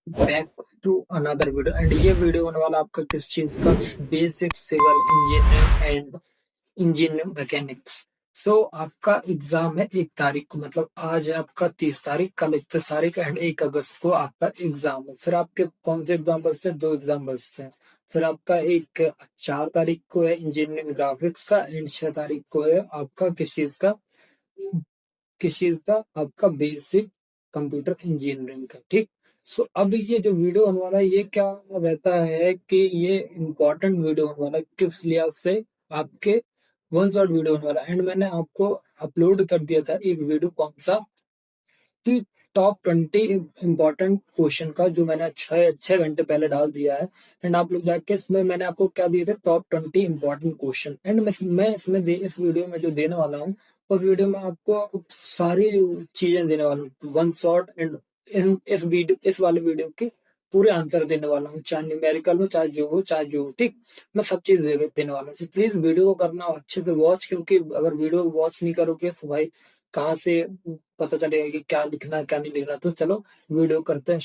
Back to another video. And ये video होने वाला आपका किस चीज का, basic civil engineering and engineering mechanics. So आपका एग्जाम है 1 तारीख को, मतलब आज है आपका 30 तारीख, कल 31 तारीख एंड 1 अगस्त को आपका एग्जाम है। फिर आपके कौन से एग्जाम बचते हैं? 2 एग्जाम बचते हैं। फिर आपका एक 4 तारीख को है इंजीनियरिंग ग्राफिक्स का एंड 6 तारीख को है आपका किस चीज का आपका बेसिक कंप्यूटर इंजीनियरिंग का। ठीक। सो अब ये जो वीडियो होने वाला है ये क्या रहता है कि ये इम्पोर्टेंट वीडियो होने वाला है, किस लिहाज से? आपके वन शॉट वीडियो होने वाला है। एंड मैंने आपको अपलोड कर दिया था एक वीडियो, कौन सा, कि टॉप 20 इम्पोर्टेंट क्वेश्चन का, जो मैंने 6 घंटे पहले डाल दिया है। एंड आप लोग जाके इसमें मैंने आपको क्या दिए थे, टॉप 20 इम्पोर्टेंट क्वेश्चन। एंड मैं इसमें इस वीडियो में जो देने वाला हूँ, उस वीडियो में आपको सारी चीजें देने वाला हूँ, वन शॉट। एंड इस वाले वीडियो के पूरे आंसर देने वाला हूँ, चाहे न्यूमेरिकल हो, चाहे जो हो, चाहे जो हो। ठीक। मैं सब चीज देने वाला हूँ। प्लीज वीडियो को करना अच्छे से वॉच, क्योंकि अगर वीडियो वॉच नहीं करोगे तो भाई कहाँ से पता चलेगा कि क्या लिखना है क्या नहीं लिखना। तो चलो वीडियो करते हैं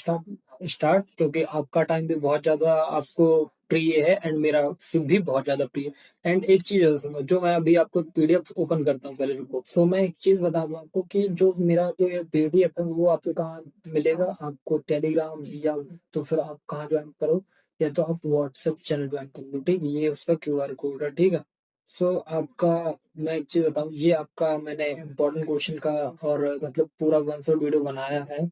स्टार्ट, क्योंकि आपका टाइम भी बहुत ज्यादा आपको प्रिय है एंड मेरा भी बहुत ज्यादा प्रिय है। एंड एक चीज है सुनो, जो मैं अभी आपको पीडीएफ ओपन करता हूँ पहले रुको। तो मैं एक चीज बता दूं आपको कि जो मेरा जो ये पीडीएफ है वो आपको कहाँ मिलेगा, आपको टेलीग्राम, या तो फिर आप कहाँ ज्वाइन करो, या तो आप व्हाट्सएप चैनल ज्वाइन कर लो। ठीक। ये उसका क्यूआर कोड है। ठीक है। सो आपका, मैं एक चीज बताऊं, ये आपका मैंने इम्पोर्टेंट क्वेश्चन का और मतलब पूरा वन शॉट वीडियो बनाया है।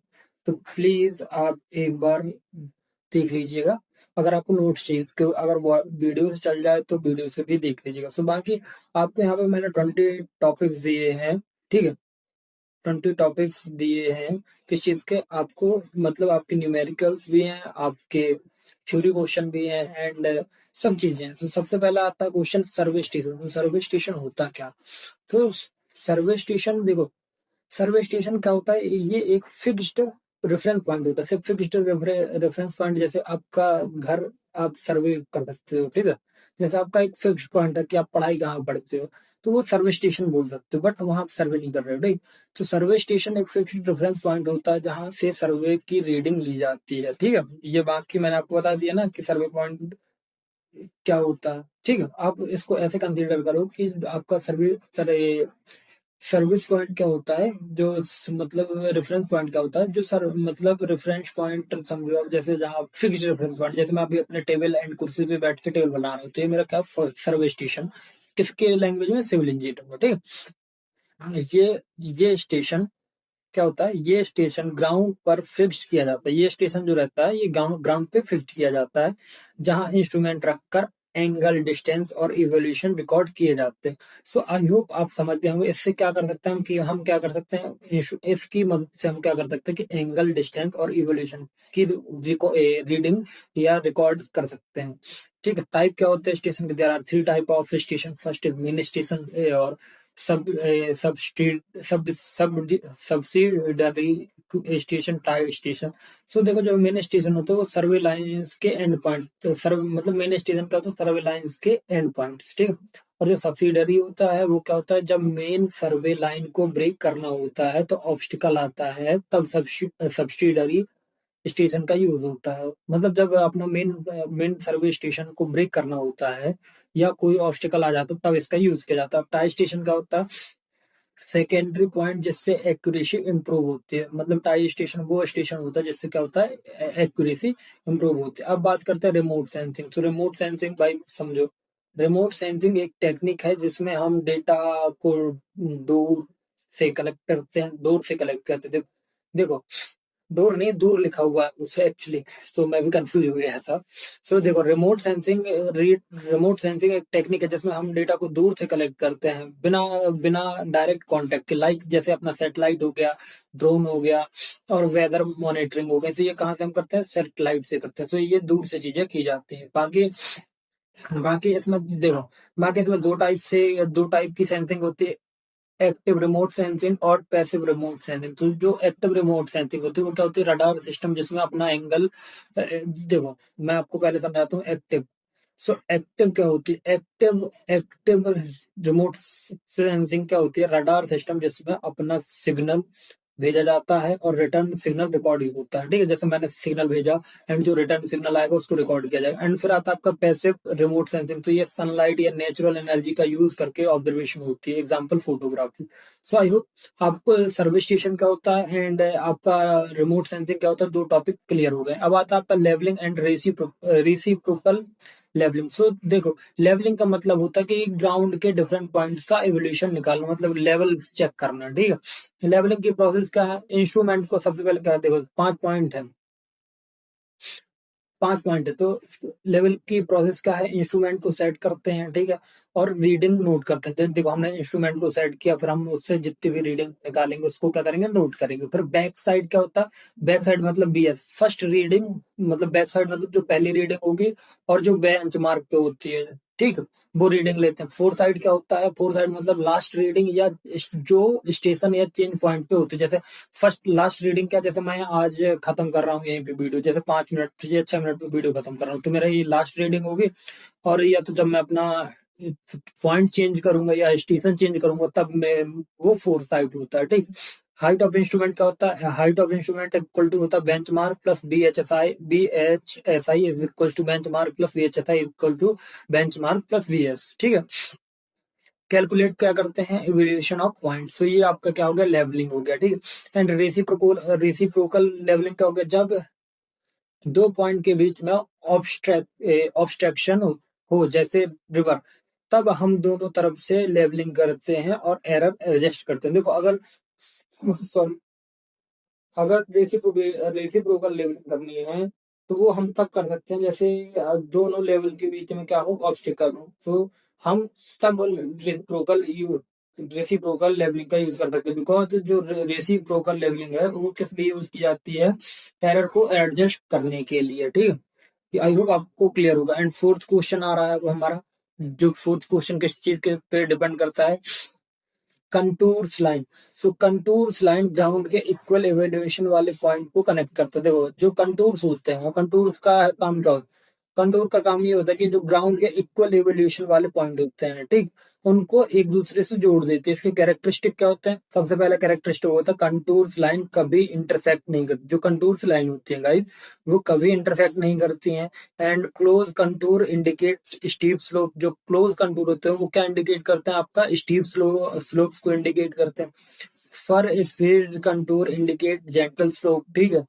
तो प्लीज आप एक बार देख लीजिएगा। अगर आपको नोट्स चाहिए तो अगर वीडियो से चल जाए तो वीडियो से भी देख लीजिएगा। सो बाकी आपको यहाँ पे मैंने 20 टॉपिक्स दिए हैं। ठीक है। 20 टॉपिक्स दिए हैं किस चीज के आपको, मतलब आपके न्यूमेरिकल्स भी हैं, आपके थ्योरी क्वेश्चन भी हैं एंड सब चीजें हैं। तो सबसे पहला आता है क्वेश्चन, सर्वे स्टेशन। तो सर्वे स्टेशन होता क्या? तो सर्वे स्टेशन देखो, सर्वे स्टेशन क्या होता है, ये एक फिक्स्ड रेफरेंस पॉइंट होता है। सिर्फ फिक्स्ड रेफरेंस पॉइंट, जैसे आपका घर आप सर्वे कर सकते हो। ठीक है। जैसे आपका एक फिक्स्ड पॉइंट है कि आप पढ़ाई कहाँ पढ़ते हो, तो वो सर्वे स्टेशन बोल सकते हो, बट वहां आप सर्वे नहीं कर रहे हो। ठीक। तो सर्वे स्टेशन एक फिक्स्ड रेफरेंस पॉइंट होता है जहां से सर्वे की रीडिंग ली जाती है। ठीक है। ये बाकी मैंने आपको बता दिया ना कि सर्वे पॉइंट क्या होता है। ठीक है। आप इसको ऐसे कंसीडर करो कि आपका सर्विस पॉइंट क्या होता है, जो मतलब रेफरेंस पॉइंट क्या होता है, जो सर मतलब रेफरेंस पॉइंट समझो आप, जैसे जहाँ फिक्स रेफरेंस पॉइंट, जैसे मैं अभी अपने टेबल एंड कुर्सी पे बैठ के टेबल बना रहा हूँ, तो ये मेरा क्या, सर्वे स्टेशन। किसके लैंग्वेज में? सिविल इंजीनियर में। ठीक है। ये स्टेशन क्या होता है, ये स्टेशन ग्राउंड पर फिक्स्ड किया जाता है। ये स्टेशन जो रहता है ये ग्राउंड ग्राउंड पे फिक्स्ड किया जाता है, जहां इंस्ट्रूमेंट रखकर एंगल, डिस्टेंस और इवोल्यूशन रिकॉर्ड किए जाते हैं। सो आई होप आप समझ गए होंगे। इससे क्या कर सकते हैं हम, कि हम क्या कर सकते हैं, इसकी मदद से हम क्या कर सकते हैं कि एंगल, डिस्टेंस और इवोल्यूशन की रीडिंग या रिकॉर्ड कर सकते हैं। ठीक है। टाइप क्या होते हैं स्टेशन के? There are 3 type of station. First is main station और सब सब सब सब subsidiary station, type station. So देखो, जो मेन स्टेशन होते हैं वो सर्वे लाइंस के एंड पॉइंट, सर्व मतलब मेन स्टेशन का तो सर्वे लाइंस के एंड पॉइंट्स। ठीक है। और जो सब्सिडरी होता है वो क्या होता है, जब मेन सर्वे लाइन को ब्रेक करना होता है तो ऑब्स्टिकल आता है, तब सब्सिडरी स्टेशन का यूज होता है। मतलब जब अपना मेन मेन सर्वे स्टेशन को ब्रेक करना होता है या कोई ऑब्स्टिकल आ जाता है तब इसका यूज किया जाता है। टाई स्टेशन का होता है सेकेंडरी पॉइंट, जिससे एक्यूरेसी इंप्रूव होती है। मतलब टाई स्टेशन वो स्टेशन होता है जिससे क्या होता है, एक्यूरेसी इंप्रूव होती है। अब बात करते हैं रिमोट सेंसिंग। तो रिमोट सेंसिंग भाई समझो, रिमोट सेंसिंग एक टेक्निक है जिसमें हम डेटा को दूर से कलेक्ट करते हैं, दूर से कलेक्ट करते हैं। देखो, दूर नहीं, दूर लिखा हुआ है उसे एक्चुअली, तो मैं भी कंफ्यूज हो गया था। सो देखो, रिमोट सेंसिंग एक टेक्निक है जिसमें हम डेटा को दूर से कलेक्ट करते हैं, बिना बिना डायरेक्ट कांटेक्ट के। लाइक जैसे अपना सैटेलाइट हो गया, ड्रोन हो गया और वेदर मॉनिटरिंग हो गया। तो ये कहाँ से हम करते हैं? सैटेलाइट से करते हैं। तो ये दूर से चीजें की जाती हैं। बाकी बाकी इसमें देखो, बाकी इसमें दो टाइप की सेंसिंग होती है, एक्टिव रिमोट सेंसिंग और पैसिव रिमोट सेंसिंग। तो जो एक्टिव रिमोट सेंसिंग होती है वो क्या होती है, रडार सिस्टम, जिसमें अपना एंगल, देखो मैं आपको पहले समझाता हूँ एक्टिव। सो एक्टिव क्या होती है, एक्टिव एक्टिव रिमोट सेंसिंग क्या होती है, रडार सिस्टम जिसमें अपना सिग्नल भेजा जाता है और रिटर्न सिग्नल रिकॉर्ड होता है। ठीक है, जैसे मैंने सिग्नल भेजा एंड जो रिटर्न सिग्नल आएगा उसको रिकॉर्ड किया जाएगा। एंड फिर आता है आपका पैसिव रिमोट सेंसिंग। तो ये सनलाइट या नेचुरल एनर्जी का यूज करके ऑब्जर्वेशन होती है, example photography. So I hope आपको सर्विस स्टेशन क्या होता है एंड आपका रिमोट सेंसिंग क्या होता है, दो टॉपिक क्लियर हो गए। अब आता है आपका लेवलिंग एंड रेसिप्रोकल लेवलिंग। सो देखो, लेवलिंग का मतलब होता है कि ग्राउंड के डिफरेंट पॉइंट्स का एवोल्यूशन निकालना, मतलब लेवल चेक करना। ठीक है, लेवलिंग की प्रोसेस क्या है, इंस्ट्रूमेंट को सबसे पहले क्या है, देखो 5 पॉइंट है, 5 पॉइंट है। तो लेवल की प्रोसेस क्या है, इंस्ट्रूमेंट को सेट करते हैं, ठीक है, और रीडिंग नोट करते हैं। देखो हमने इंस्ट्रूमेंट को सेट किया, फिर हम उससे जितनी भी रीडिंग निकालेंगे उसको क्या करेंगे, नोट करेंगे। फिर बैक साइड क्या होता है, बैक साइड मतलब बीएस, फर्स्ट रीडिंग, मतलब बैक साइड मतलब जो पहली रीडिंग होगी और जो बेंच मार्क पे होती है, ठीक है, वो रीडिंग लेते हैं। फोर साइड क्या होता है, फोर साइड मतलब लास्ट रीडिंग या जो स्टेशन या चेंज पॉइंट पे होती है। जैसे फर्स्ट लास्ट रीडिंग क्या, जैसे मैं आज खत्म कर रहा हूँ यहीं पे वीडियो, जैसे 5 मिनट या 6 मिनट पे वीडियो खत्म कर रहा हूँ, तो मेरा ये लास्ट रीडिंग होगी। और या तो जब मैं अपना पॉइंट चेंज करूंगा या स्टेशन चेंज करूंगा तब मैं, वो फोर साइड होता है। ठीक, हाइट ऑफ इंस्ट्रूमेंट क्या होता है, height of instrument equal to होता है bench mark plus B H S I is equal to bench mark plus B H S I equal to bench mark plus B S. ठीक है, calculate क्या करते हैं, एवेल्यूएशन ऑफ पॉइंट। सो ये आपका क्या हो गया, लेवलिंग हो गया। ठीक है, एंड रेसिप्रोकल लेवलिंग क्या हो गया, जब दो पॉइंट के बीच में ऑब्स्ट्रक्शन हो, जैसे रिवर, तब हम दोनों तरफ से लेवलिंग करते हैं और एरर एडजस्ट करते हैं। देखो अगर, सॉरी, अगर रेसिप्रोकल लेवलिंग करनी है तो वो हम तब कर सकते हैं जैसे दोनों लेवल के बीच में क्या हो, ऑब्स्टिकल हो, तो हम तब रेसिप्रोकल लेवलिंग का यूज कर सकते हैं। बिकॉज जो रेसिप्रोकल लेवलिंग है वो किस लिए यूज की जाती है, एरर को एडजस्ट करने के लिए। ठीक है, आई होप आपको क्लियर होगा। एंड फोर्थ क्वेश्चन आ रहा है वो हमारा, जो फोर्थ क्वेश्चन किस चीज के पे डिपेंड करता है, कंटूर्स लाइन। सो कंटूर्स लाइन ग्राउंड के इक्वल एवेल्यूएशन वाले पॉइंट को कनेक्ट करते हैं। देखो जो कंटूर्स होते हैं, कंटूर्स का काम क्या होता है, कंटूर का काम ये होता है कि जो ग्राउंड के इक्वल एवेल्यूएशन वाले पॉइंट होते हैं, ठीक, उनको एक दूसरे से जोड़ देते हैं। इसके कैरेक्टरिस्टिक क्या होते हैं, सबसे पहला कैरेक्टरिस्टिक होता है कंटूर्स लाइन कभी इंटरसेक्ट नहीं करती। जो कंटूर्स लाइन होती है गाइस, वो कभी इंटरसेक्ट नहीं करती हैं। And close contour indicate steep slope. जो क्लोज कंटूर होते हैं वो क्या इंडिकेट करते हैं, आपका स्टीप स्लोप्स को इंडिकेट करते हैं। Far spaced contour indicate gentle slope. ठीक है,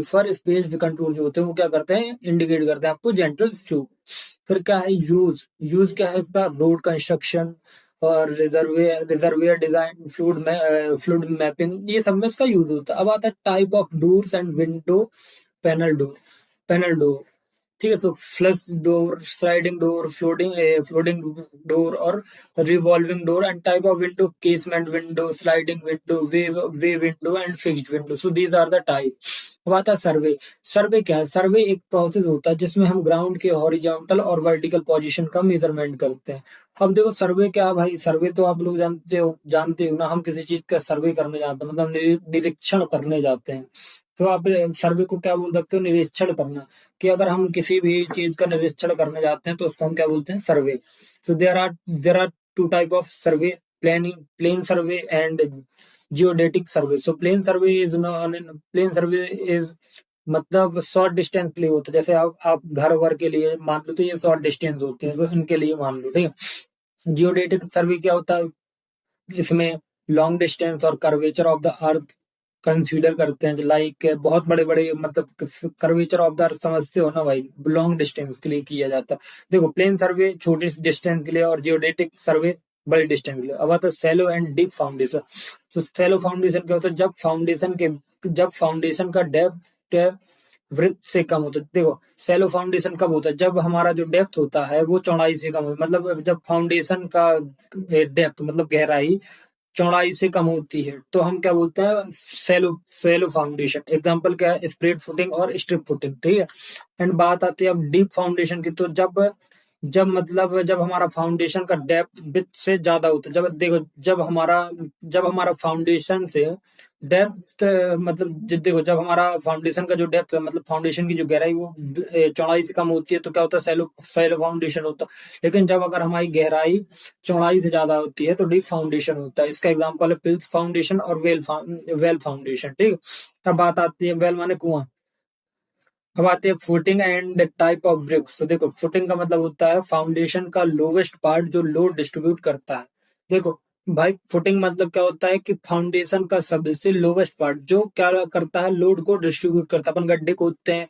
फर स्पेस्ड कंटूर जो होते हैं वो क्या करते हैं, इंडिकेट करते हैं आपको जेंटल स्लोप। फिर क्या है, यूज, यूज क्या है इसका, रोड कंस्ट्रक्शन और रिजर्वियर डिजाइन, फ्लूड मैपिंग, ये सब में इसका यूज होता है। अब आता है type of doors and window, panel door, panel door, ठीक है। तो flush door, sliding door, floating door और revolving door. And type of window, casement window, sliding window, bay window and fixed window. So these are the type. अब आता है सर्वे। सर्वे क्या है, सर्वे एक प्रोसेस होता है जिसमें हम ग्राउंड के हॉरिजॉन्टल और वर्टिकल पोजीशन का मेजरमेंट करते हैं। अब देखो सर्वे क्या है भाई, सर्वे तो आप लोग जानते हो ना, हम किसी चीज का सर्वे करने जाते हैं, मतलब निरीक्षण करने जाते हैं। तो आप सर्वे को क्या बोल सकते हो, निरीक्षण करना। कि अगर हम किसी भी चीज का निरीक्षण करने जाते हैं तो उसको हम क्या बोलते हैं, survey. So there are two type of survey, plane survey and geodetic survey. So plane survey is मतलब शॉर्ट डिस्टेंस के लिए होता है। जैसे आप घर वर के लिए मान लो तो ये शॉर्ट डिस्टेंस होते हैं, तो इनके लिए मान लो, ठीक है। जियोडेटिक सर्वे क्या होता है, इसमें लॉन्ग डिस्टेंस और curvature of the earth consider करते हैं। लाइक बहुत बड़े बड़े, मतलब कर्वेचर ऑफ द अर्थ समझते हो ना भाई, लॉन्ग डिस्टेंस के लिए किया जाता है। देखो प्लेन सर्वे छोटे डिस्टेंस के लिए और जियोडेटिक सर्वे बड़े डिस्टेंस के लिए। अब आता है सैलो एंड डीप फाउंडेशन। तो सैलो फाउंडेशन क्या होता है, जब फाउंडेशन का डेप्थ वृत्त से कम होता है। देखो सैलो फाउंडेशन कब होता है, जब हमारा जो डेप्थ होता है वो चौड़ाई से कम होता है। मतलब जब फाउंडेशन का डेप्थ मतलब गहराई चौड़ाई से कम होती है तो हम क्या बोलते हैं, सैलो फाउंडेशन। एग्जांपल क्या है, स्प्रेड फुटिंग और स्ट्रिप फुटिंग, ठीक है। एंड बात आती है अब डीप फाउंडेशन की। तो जब जब हमारा फाउंडेशन का डेप्थ विड्थ से ज्यादा होता है, जब देखो जब हमारा फाउंडेशन से डेप्थ मतलब देखो जब हमारा फाउंडेशन का जो डेप्थ है मतलब फाउंडेशन की जो गहराई वो चौड़ाई से कम होती है तो क्या होता है, सैलो सैलो फाउंडेशन होता है। लेकिन जब अगर हमारी गहराई चौड़ाई से ज्यादा होती है तो डीप फाउंडेशन होता है। इसका एग्जांपल है पिल्स फाउंडेशन और वेल फाउंडेशन। ठीक है। अब बात आती है वेल माने कुआं। अब आते हैं footing and type of BRICS. तो देखो फुटिंग का मतलब होता है फाउंडेशन का लोवेस्ट पार्ट जो लोड डिस्ट्रीब्यूट करता है। देखो भाई फुटिंग मतलब क्या होता है कि फाउंडेशन का सबसे लोवेस्ट पार्ट जो क्या करता है, लोड को डिस्ट्रीब्यूट करता है। अपन गड्ढे खोदते हैं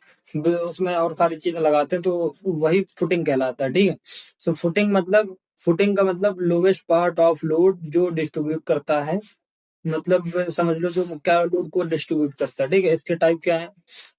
उसमें और सारी चीजें लगाते हैं तो वही फुटिंग कहलाता है। ठीक है। सो फुटिंग का मतलब लोवेस्ट पार्ट ऑफ लोड जो डिस्ट्रीब्यूट करता है, मतलब समझ लो जो क्या लोड को डिस्ट्रीब्यूट करता है। ठीक है। इसके टाइप क्या है,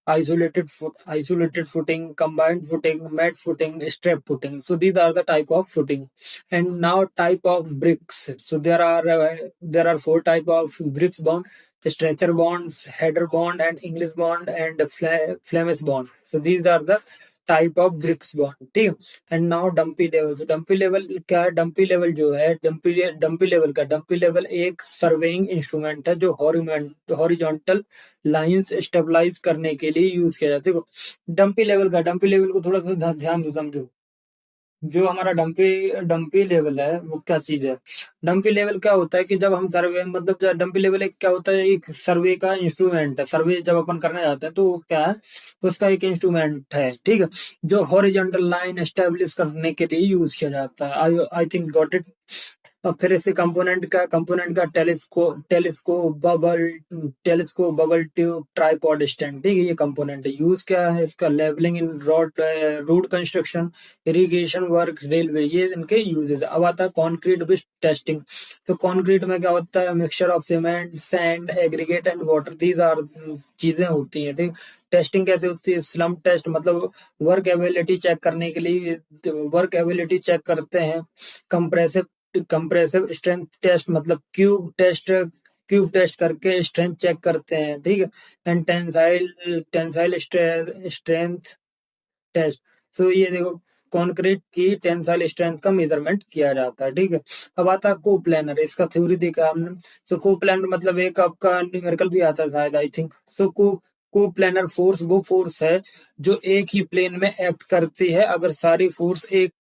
isolated footing, combined footing, mat footing, strap footing. So these are the type of footing. And now type of bricks. So there are four type of bricks bond: stretcher bonds, header bond and English bond and Flemish bond. So these are the type of bricks bond. ठीक है। And now dumpy level. Dumpy level क्या है, dumpy level जो है dumpy level एक surveying instrument है जो horizontal lines stabilise करने के लिए यूज किया जाता है। देखो डंपी लेवल को थोड़ा सा ध्यान से समझो। जो हमारा डंपी लेवल है वो क्या चीज है। डंपी लेवल क्या होता है कि जब हम सर्वे मतलब डंपी लेवल एक क्या होता है, एक सर्वे का इंस्ट्रूमेंट है। सर्वे जब अपन करने जाते हैं तो वो क्या है, उसका एक इंस्ट्रूमेंट है। ठीक है। जो हॉरिजॉन्टल लाइन एस्टेब्लिश करने के लिए यूज किया जाता है। I think got it. और फिर इसके कंपोनेंट का telescope, bubble tube, tripod stand. ठीक है। ये कंपोनेंट है। यूज क्या है इसका, levelling in road construction, irrigation work, railway, ये इनके यूजेज। अब आता है कंक्रीट विद टेस्टिंग। तो कंक्रीट में क्या होता है, mixture of cement, sand, aggregate and water, these are चीजें होती हैं। ठीक। टेस्टिंग कैसे होती है, स्लम टेस्ट मतलब वर्क एबिलिटी चेक करने के लिए वर्क एबिलिटी चेक करते हैं। कंप्रेसिव कंप्रेसिव स्ट्रेंथ टेस्ट मतलब क्यूब टेस्ट करके स्ट्रेंथ चेक करते हैं। ठीक है। And tensile strength test. तो ये देखो कॉन्क्रीट की टेंसाइल स्ट्रेंथ का मेजरमेंट किया जाता है। ठीक है। अब आता है को प्लानर। इसका थ्योरी देखा हमने। तो को प्लानर मतलब एक आपका न्यूमेरिकल भी आता है शायद, आई थिंक। सो को प्लानर फोर्स वो फोर्स है जो एक ही प्लेन में एक्ट करती है। अगर सारी फोर्स एक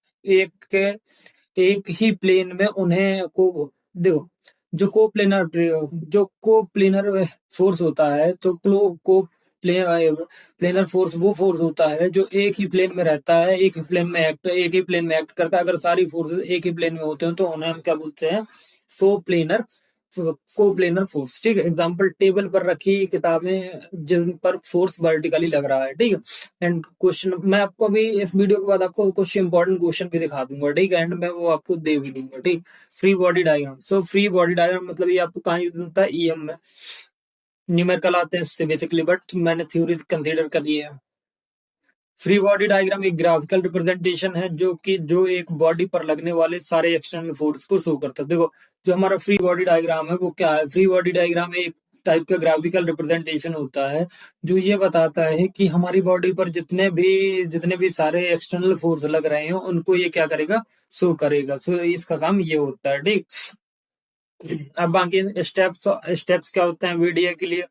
एक ही प्लेन में उन्हें को देखो, जो को प्लेनर फोर्स होता है तो प्लेनर फोर्स वो फोर्स होता है जो एक ही प्लेन में रहता है, एक ही प्लेन में एक्ट करता है। अगर सारी फोर्सेस एक ही प्लेन में होते हैं तो उन्हें हम क्या बोलते हैं, को प्लेनर को प्लेनर फोर्स। ठीक है। एग्जाम्पल टेबल पर रखी किताबें जिन पर फोर्स वर्टिकली लग रहा है। ठीक है। एंड क्वेश्चन मैं आपको अभी इस वीडियो के बाद आपको कुछ इंपॉर्टेंट क्वेश्चन भी दिखा दूंगा। ठीक है। एंड मैं वो आपको दे भी दूंगा। ठीक। Free body diagram. So free body diagram मतलब ये आपको कहाँ यूज होता है, ईएम में। न्यूमेरिकल आते हैं इससे बेसिकली, बट मैंने थ्योरी कंसीडर कर लिया है। फ्री बॉडी डायग्राम एक ग्राफिकल रिप्रेजेंटेशन है जो एक बॉडी पर लगने वाले सारे एक्सटर्नल फोर्स को शो करता है। देखो जो हमारा फ्री बॉडी डायग्राम है वो क्या है, फ्री बॉडी डायग्राम एक टाइप का ग्राफिकल रिप्रेजेंटेशन होता है जो ये बताता है कि हमारी बॉडी पर जितने भी सारे एक्सटर्नल फोर्स लग रहे हैं उनको ये क्या करेगा, शो करेगा। सो इसका काम ये होता है। ठीक। अब बाकी स्टेप्स स्टेप्स क्या होते हैं वीडियो के लिए,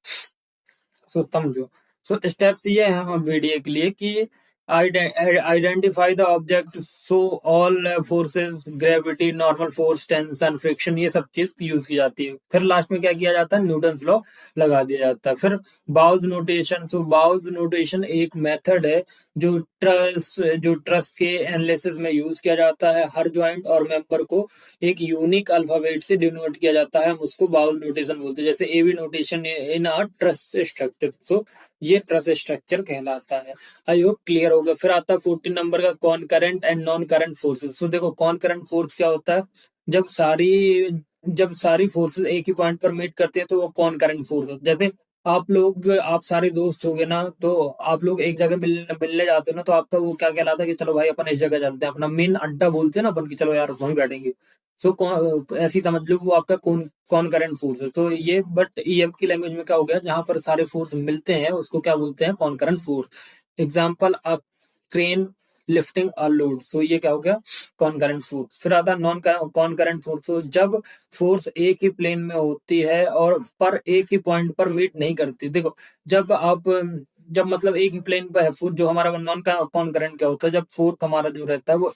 सो समझो। सो स्टेप्स ये है हम वीडियो के लिए कि identify the object, so all forces, gravity, normal force, tension, friction, ये सब चीज यूज की जाती है। फिर लास्ट में क्या किया जाता है, न्यूटन्स लॉ लगा दिया जाता है। फिर बाउज नोटेशन। सो बाउज नोटेशन एक मेथड है जो ट्रस के एनालिसिस में यूज किया जाता है। हर ज्वाइंट और मेंबर को एक यूनिक अल्फाबेट से डिनोट किया जाता है, हम उसको बाउल नोटेशन बोलते हैं। जैसे एबी नोटेशन इन अ ट्रस स्ट्रक्चर। सो ये ट्रस स्ट्रक्चर कहलाता है। आई होप क्लियर होगा। फिर आता है 14 नंबर का concurrent and nonconcurrent forces. So देखो कॉन करंट फोर्स क्या होता है, जब सारी जब सारी फोर्सेस एक ही पॉइंट पर मीट करते हैं तो वो कॉन करंट फोर्स होता है। जैसे आप सारे दोस्त हो गए ना, तो आप लोग एक जगह मिलने जाते हो ना, तो आपका वो क्या कहलाता है कि चलो भाई अपन इस जगह चलते हैं, अपना मेन अड्डा बोलते हैं ना अपन की, चलो यार वहीं बैठेंगे। सो ऐसी समझ लो वो आपका कौन करंट फोर्स है। तो ये बट ईएम की लैंग्वेज में क्या हो गया, जहां पर सारे फोर्स मिलते हैं उसको क्या बोलते हैं, concurrent force. Example, crane lifting a load. So ये क्या हो गया, कॉनकरेंट फोर्स। फिर आता है नॉन कॉनकरेंट फोर्स। तो जब फोर्स एक ही प्लेन में होती है और पर एक ही पॉइंट पर मीट नहीं करती। देखो, जब आप जब मतलब एक ही प्लेन पर है फोर्स, जो हमारा नॉन कॉनकरेंट क्या होता है, जब फोर्स हमारा जो रहता है वो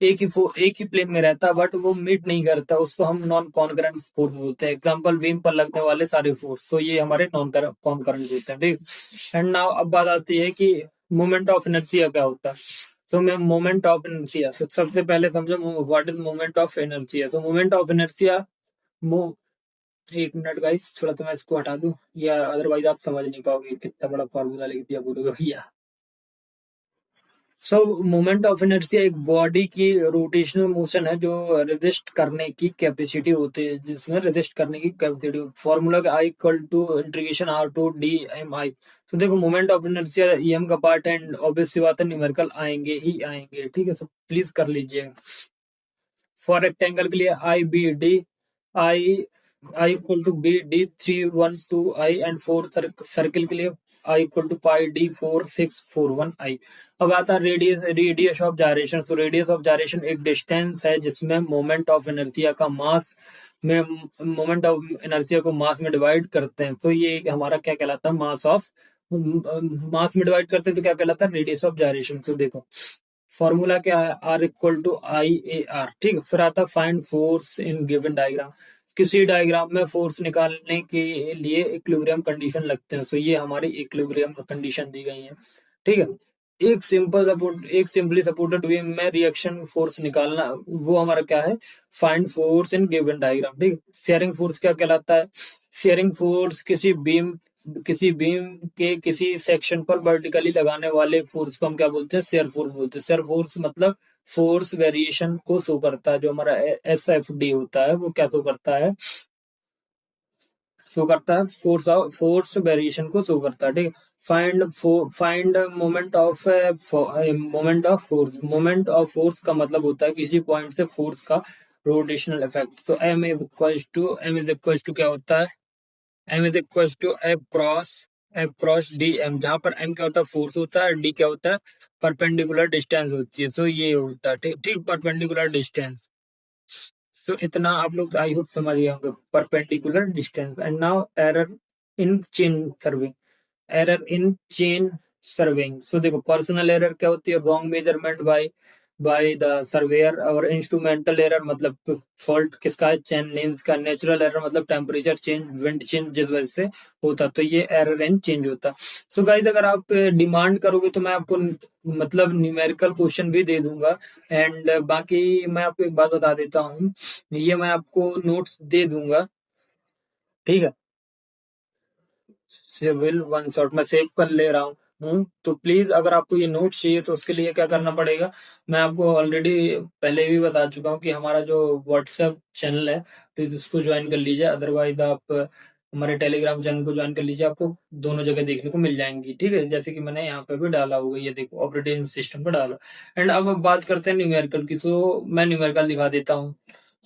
एक ही प्लेन में रहता है बट वो मीट नहीं करता, उसको हम नॉन कॉन्करेंट फोर्स बोलते हैं। एग्जांपल, बीम पर लगने वाले सारे फोर्स, तो ये हमारे नॉन कॉन्करेंट होते हैं, ठीक। एंड नाउ अब बात आती है कि मोमेंट ऑफ इनर्शिया क्या होता है। तो मैं मोमेंट ऑफ इनर्शिया, सबसे पहले समझो what is moment of inertia. तो मोमेंट ऑफ इनर्शिया, मो एक मिनट गाइस, थोड़ा तो मैं इसको हटा दूं, या अदरवाइज आप समझ नहीं पाओगे, कितना बड़ा फॉर्मूला लिख दिया बोलोगे भैया। सो मोमेंट ऑफ इनर्शिया एक बॉडी की रोटेशनल मोशन है जो रेजिस्ट करने की कैपेसिटी होती है, जिसमें रेजिस्ट करने की कैपेसिटी। फॉर्मूला का I equal to integration r two d m I. तो देखो, मोमेंट ऑफ इनर्शिया ईएम का पार्ट है, एंड ऑब्वियस सी बात है न्यूमेरिकल आएंगे ही आएंगे, ठीक है। तो प्लीज कर लीजिए। फॉर रेक्टेंगल के लिए I b d, I I equal to b d 312 I, and for circle के लिए I equal to pi d 4641 I. अब आता है रेडियस ऑफ जायरेशन। तो रेडियस ऑफ जायरेशन एक डिस्टेंस है जिसमें मोमेंट ऑफ इनर्शिया का मास में मोमेंट ऑफ इनर्शिया को मास में डिवाइड करते हैं, तो ये हमारा क्या कहलाता है, मास में डिवाइड करते हैं, तो क्या कहलाता है, रेडियस ऑफ जायरेशन। तो देखो, फॉर्मूला क्या है, R equal to I A R, ठीक। फिर आता find force in given diagram. किसी डायग्राम में फोर्स निकालने के लिए इक्विलिब्रियम कंडीशन लगते हैं, तो ये हमारी इक्विलिब्रियम कंडीशन दी गई है, ठीक है। एक सिंपली सपोर्टेड बीम में रिएक्शन फोर्स निकालना, वो हमारा क्या है, find force in given diagram, ठीक। शेयरिंग फोर्स क्या कहलाता है, शेयरिंग फोर्स किसी बीम के किसी सेक्शन पर वर्टिकली लगाने वाले फोर्स को हम क्या बोलते हैं, शेयर फोर्स बोलते हैं। शेयर फोर्स मतलब फोर्स वेरिएशन को शो करता है, जो हमारा एस एफ डी होता है वो क्या शो करता है, फोर्स वेरिएशन को शो करता है, ठीक है। फाइंड मोमेंट ऑफ फोर्स का मतलब होता है किसी पॉइंट से फोर्स का रोटेशनल इफेक्ट। तो एम इज इक्वल टू क्या होता है, एफ क्रॉस डी एम, जहां पर एम क्या होता है, फोर्स होता है, डी क्या होता है, परपेंडिकुलर डिस्टेंस होती है। तो ये होता है, ठीक ठीक, परपेंडिकुलर डिस्टेंस। सो इतना आप लोग आई होप समझ गए होंगे, perpendicular distance. And now in chain surveying error in chain surveying. So देखो, पर्सनल एरर क्या होती है, wrong measurement by the surveyor. और इंस्ट्रूमेंटल एरर मतलब फॉल्ट किसका है, चेन लेंथ का। नेचुरल एरर मतलब टेम्परेचर चेंज, विंड चेंज जिस वजह से होता, तो ये एरर इन चेंज होता। सो गाइस, अगर आप डिमांड करोगे तो मैं आपको मतलब न्यूमेरिकल क्वेश्चन भी दे दूंगा। एंड बाकी मैं आपको एक बात बता देता हूँ, ये मैं आपको नोट्स दे दूंगा, ठीक है। सिविल वन शॉट मैं सेव कर ले रहा हूँ। तो प्लीज, अगर आपको ये नोट चाहिए तो उसके लिए क्या करना पड़ेगा, मैं आपको ऑलरेडी पहले भी बता चुका हूँ कि हमारा जो व्हाट्सएप चैनल है, प्लीज उसको ज्वाइन कर लीजिए। अदरवाइज आप हमारे टेलीग्राम चैनल को ज्वाइन कर लीजिए, आपको दोनों जगह देखने को मिल जाएंगी, ठीक है। जैसे कि मैंने यहाँ पे भी डाला होगा, ये देखो, ऑपरेटिंग सिस्टम पे डाला। एंड अब बात करते हैं न्यूमेरिकल की। सो मैं न्यूमेरिकल दिखा देता हूँ।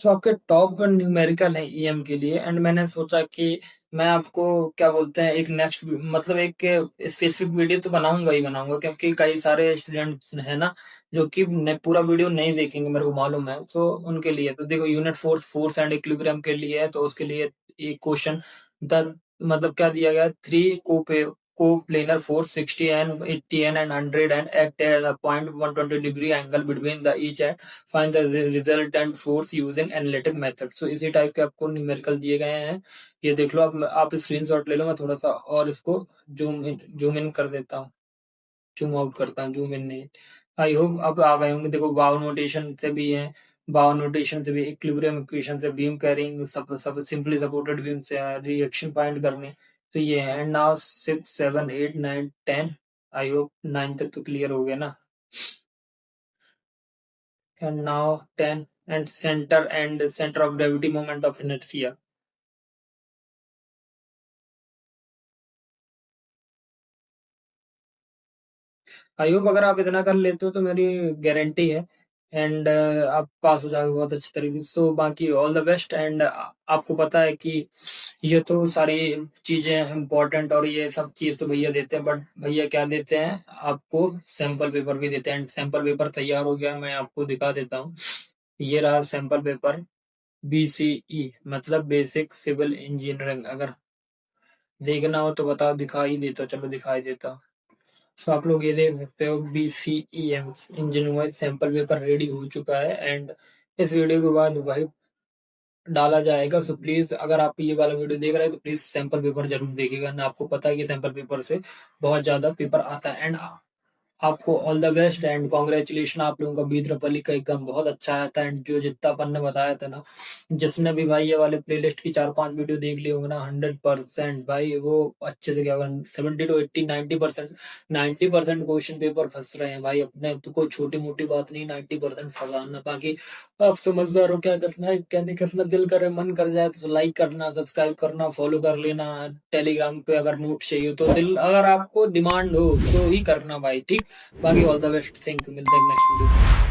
सो आपके टॉप न्यूमेरिकल है ईएम के लिए, एंड मैंने सोचा कि मैं आपको क्या बोलते हैं, एक नेक्स्ट मतलब एक स्पेसिफिक वीडियो तो बनाऊंगा ही बनाऊंगा, क्योंकि कई सारे स्टूडेंट्स हैं ना जो कि पूरा वीडियो नहीं देखेंगे, मेरे को मालूम है। तो उनके लिए तो देखो, यूनिट फोर्स एंड इक्विलिब्रियम के लिए है, तो उसके लिए एक क्वेश्चन द मतलब क्या दिया गया, three coplanar force 60 and 80 and 100 and act at a point 120 degree angle between the each and find the resultant force using analytic method. So इसी टाइप के आपको न्यूमेरिकल दिए गए हैं। ये देख लो, आप स्क्रीनशॉट ले लो, मैं थोड़ा सा और इसको जूम इन कर देता हूँ, जूम आउट करता हूँ, जूम इन नहीं। आई होप अब आ गए होंगे। देखो, बाउ नोटेशन से भी है, बाउ नोटेशन से भी, इक्विलिब्रियम इक्वेशन से, बीम कैरिंग, सब सिंपली सपोर्टेड बीम से, रिएक्शन फाइंड करने। तो ये है। एंड नाउ 6 7 8 9 10, आई होप 9 तक तो क्लियर हो गया ना। And now 10, and centre of gravity, moment of inertia. I hope अगर आप इतना कर लेते हो तो मेरी गारंटी है एंड आप पास हो जाओगे बहुत अच्छे तरीके से। तो बाकी ऑल द बेस्ट। एंड आपको पता है कि ये तो सारी चीजें इम्पोर्टेंट और ये सब चीज तो भैया देते हैं, बट भैया क्या देते हैं आपको, सैंपल पेपर भी देते हैं। एंड सैंपल पेपर तैयार हो गया, मैं आपको दिखा देता हूँ। ये रहा सैंपल पेपर, BCE मतलब बेसिक सिविल इंजीनियरिंग। अगर देखना हो तो बताओ, दिखाई देता, चलो दिखाई देता। सो आप लोग ये देख सकते हो, BCEM engineering wise sample paper ready हो चुका है। एंड इस वीडियो के बाद भाई डाला जाएगा। सो प्लीज अगर आप ये वाला वीडियो देख रहे हैं तो प्लीज सैंपल पेपर जरूर देखिएगा ना। आपको पता है कि सैंपल पेपर से बहुत ज्यादा पेपर आता है। एंड आपको all the best and congratulation. आप लोगों का बीतरपल्ली का एग्जाम बहुत अच्छा आया था। एंड जो जितना अपन ने बताया था ना, जिसने भी भाई ये वाले प्लेलिस्ट की 4-5 वीडियो देख ली होंगे ना, 100% भाई वो अच्छे से क्या होगा, 70 to 80 90%, 90% क्वेश्चन पेपर फंस रहे हैं भाई अपने। तो कोई छोटी मोटी बात नहीं, 90% फंसाना। बाकी आप समझदार हो, क्या करना है क्या नहीं करना, दिल करे मन कर जाए तो लाइक करना, सब्सक्राइब करना, फॉलो कर लेना। टेलीग्राम पे अगर नोट चाहिए तो दिल अगर आपको डिमांड हो तो ही करना भाई, ठीक। बाकी all the best, thank you, मिलते हैं नेक्स्ट वीडियो।